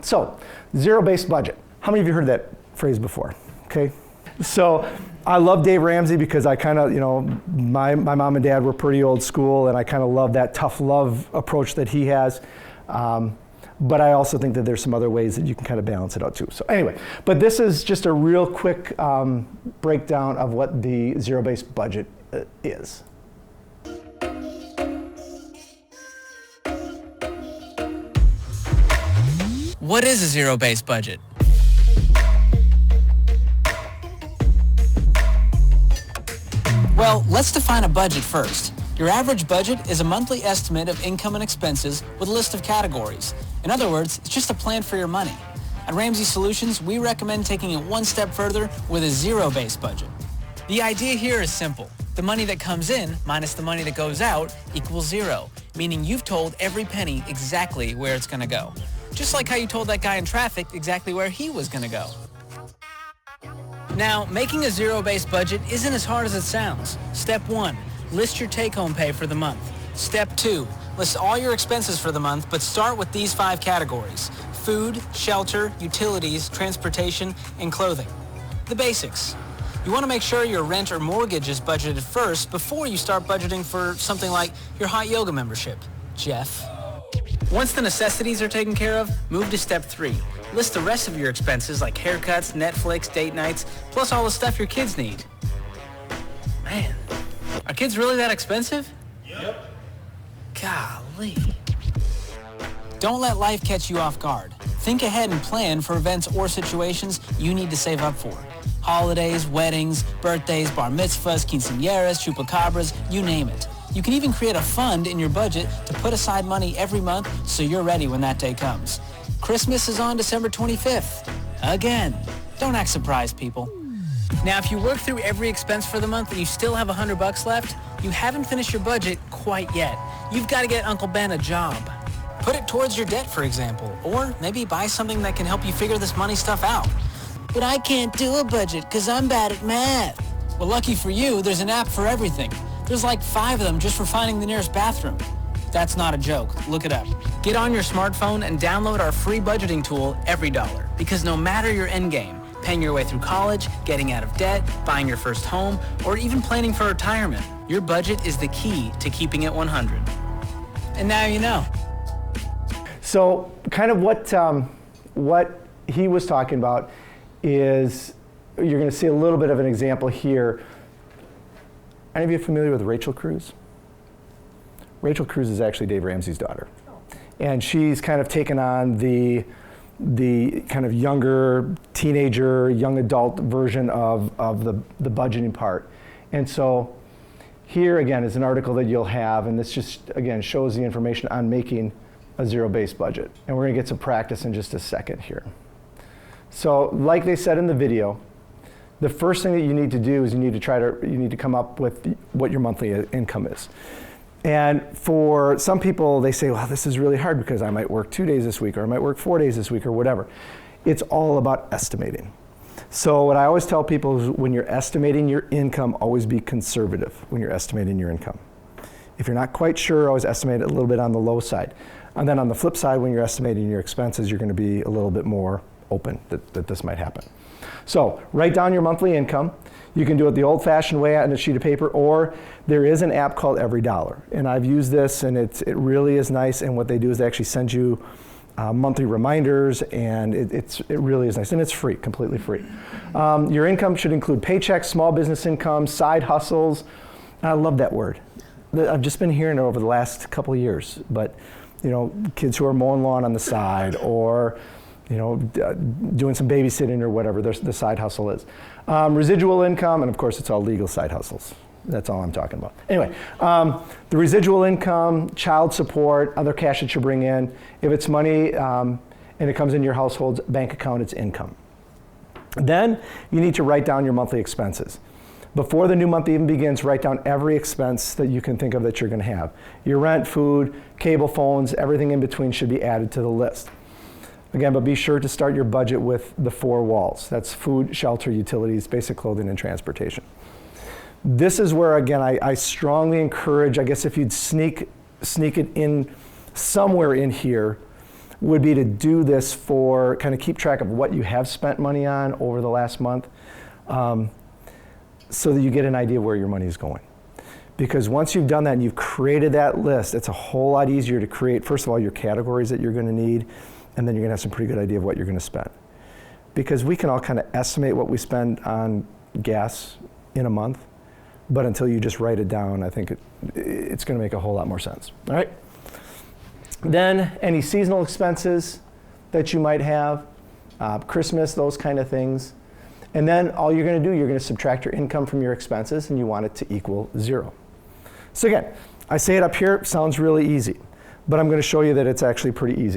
So, zero-based budget. How many of you heard that phrase before? Okay. So, I love Dave Ramsey because I kind of, my mom and dad were pretty old school, and I kind of love that tough love approach that he has. But I also think that there's some other ways that you can kind of balance it out too. So anyway, but this is just a real quick breakdown of what the zero-based budget is. What is a zero-based budget? Well, let's define a budget first. Your average budget is a monthly estimate of income and expenses with a list of categories. In other words, it's just a plan for your money. At Ramsey Solutions, we recommend taking it one step further with a zero-based budget. The idea here is simple. The money that comes in minus the money that goes out equals zero, meaning you've told every penny exactly where it's going to go. Just like how you told that guy in traffic exactly where he was going to go. Now, making a zero-based budget isn't as hard as it sounds. Step 1, list your take-home pay for the month. Step 2, list all your expenses for the month, but start with these 5 categories: food, shelter, utilities, transportation, and clothing. The basics. You want to make sure your rent or mortgage is budgeted first before you start budgeting for something like your hot yoga membership. Jeff. Once the necessities are taken care of, move to step 3. List the rest of your expenses like haircuts, Netflix, date nights, plus all the stuff your kids need. Man, are kids really that expensive? Yep. Golly. Don't let life catch you off guard. Think ahead and plan for events or situations you need to save up for. Holidays, weddings, birthdays, bar mitzvahs, quinceañeras, chupacabras, you name it. You can even create a fund in your budget to put aside money every month so you're ready when that day comes. Christmas is on December 25th. Again. Don't act surprised, people. Now, if you work through every expense for the month and you still have $100 left, you haven't finished your budget quite yet. You've got to get Uncle Ben a job. Put it towards your debt, for example, or maybe buy something that can help you figure this money stuff out. But I can't do a budget because I'm bad at math. Well, lucky for you, there's an app for everything. There's like 5 of them just for finding the nearest bathroom. That's not a joke. Look it up. Get on your smartphone and download our free budgeting tool, EveryDollar, because no matter your end game, paying your way through college, getting out of debt, buying your first home, or even planning for retirement, your budget is the key to keeping it 100. And now you know. So kind of what he was talking about is, you're going to see a little bit of an example here. Any of you familiar with Rachel Cruz? Rachel Cruz is actually Dave Ramsey's daughter. And she's kind of taken on the kind of younger teenager, young adult version of the budgeting part. And so here again is an article that you'll have, and this just again shows the information on making a zero-based budget. And we're gonna get some practice in just a second here. So like they said in the video, the first thing that you need to do is you need to come up with what your monthly income is. And for some people, they say, well, this is really hard because I might work 2 days this week, or I might work 4 days this week, or whatever. It's all about estimating. So what I always tell people is, when you're estimating your income, always be conservative when you're estimating your income. If you're not quite sure, always estimate it a little bit on the low side. And then on the flip side, when you're estimating your expenses, you're going to be a little bit more open that this might happen. So write down your monthly income. You can do it the old-fashioned way on a sheet of paper, or there is an app called EveryDollar. And I've used this, and it really is nice. And what they do is they actually send you monthly reminders, and it really is nice. And it's free, completely free. Your income should include paychecks, small business income, side hustles. I love that word. I've just been hearing it over the last couple of years. But kids who are mowing lawn on the side, or doing some babysitting or whatever the side hustle is. Residual income, and of course it's all legal side hustles. That's all I'm talking about. Anyway, the residual income, child support, other cash that you bring in. If it's money and it comes in your household's bank account, it's income. Then you need to write down your monthly expenses. Before the new month even begins, write down every expense that you can think of that you're going to have. Your rent, food, cable phones, everything in between should be added to the list. Again, but be sure to start your budget with the 4 walls. That's food, shelter, utilities, basic clothing, and transportation. This is where, again, I strongly encourage, I guess if you'd sneak it in somewhere in here, would be to do this for, kind of keep track of what you have spent money on over the last month, so that you get an idea of where your money is going. Because once you've done that and you've created that list, it's a whole lot easier to create, first of all, your categories that you're going to need, and then you're going to have some pretty good idea of what you're going to spend. Because we can all kind of estimate what we spend on gas in a month, but until you just write it down, I think it's going to make a whole lot more sense. All right? Then any seasonal expenses that you might have, Christmas, those kind of things. And then all you're going to do, you're going to subtract your income from your expenses, and you want it to equal 0. So again, I say it up here, sounds really easy, but I'm going to show you that it's actually pretty easy.